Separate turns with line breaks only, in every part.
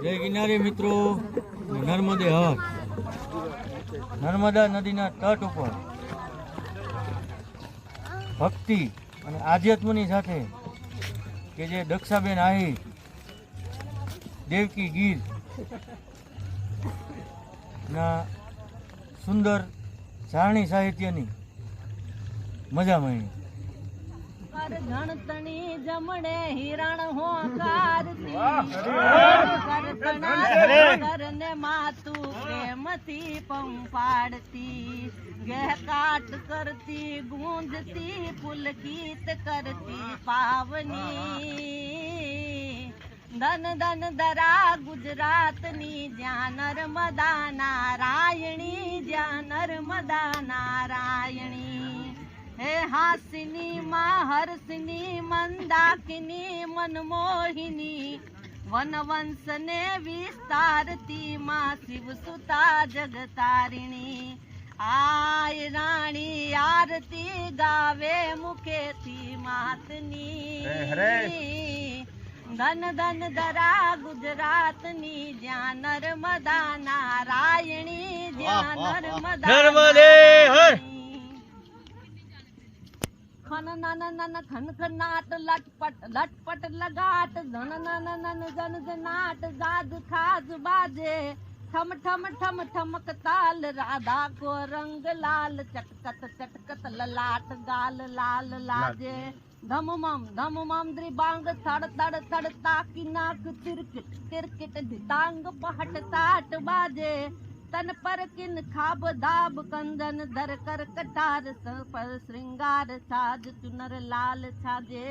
જય ગિરનારી મિત્રો, નર્મદે હર નર્મદા નદીના તટ ઉપર ભક્તિ અને આધ્યાત્મની સાથે કે જે દક્ષાબેન આહિર દેવકી ગીર ના સુંદર ચારણી સાહિત્યની મજા માણી.
ગણતણી જમણે હિરણ હોંકારતી કરને માતું પ્રેમથી પંપાડતી ગહેકાટ કરતી ગૂંજતી પુલકિત કરતી પાવની ધન ધન ધરા ગુજરાતની જ્યાં નર્મદા નારાયણી જ્યાં નર્મદા નારાયણી હે હાસિની માં હર્ષિની મંદાકિની મનમોહિની વનવંશ ને વિસ્તારતી માં શિવસુતા જગતારિણી આય રાણી આરતી ગાવે મુખેથી માતની ધન ધન ધરા ગુજરાતની જ્યાં નર્મદા નારાયણી જ્યાં નર્મદા ખન નન નન ખન ખનાટ લટપટ લટપટ લગાટ ધન નન નન જન જનાટ ગાજ ખાજ બાજે ठम ठम ठम ठमक ताल राधा को रंग लाल चटकत चटकत ललाट गाल लाल लाजे धम मम द्रिबांग थड़ तड़ तड़ ताकी नाक तिरकिट तिरकिट धितांग पहट ताट बाजे तन पर किन खाब दाब कंदन धर कर कटार पर श्रृंगार साज चुनर लाल छाजे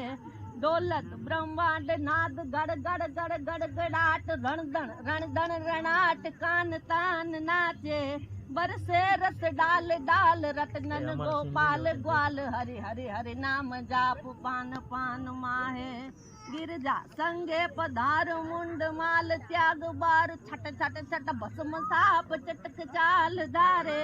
डोलत ब्रह्मांड नाद गड़ गड़ गड़ गड़ गड़ाट रण दण रणाट कान तान नाचे बरसे रस डाल डाल रतनन गोपाल ग्वाल हरि हरि हरि नाम जाप पान पान माहे गिरजा संगे पधार मुंड माल त्याग बार छट छट छट भस्म साप चटक चाल धारे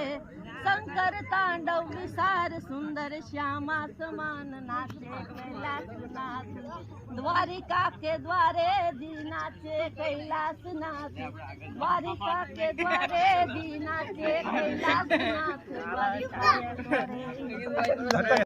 शंकर तांडव विसार सुंदर श्यामा समान नाचे कैलाश नाथ द्वारिका के द्वारे दी नाचे कैलाश नाथ द्वारिका के द्वारे दी नाचे कैलाश नाथ द्वारिका के द्वारे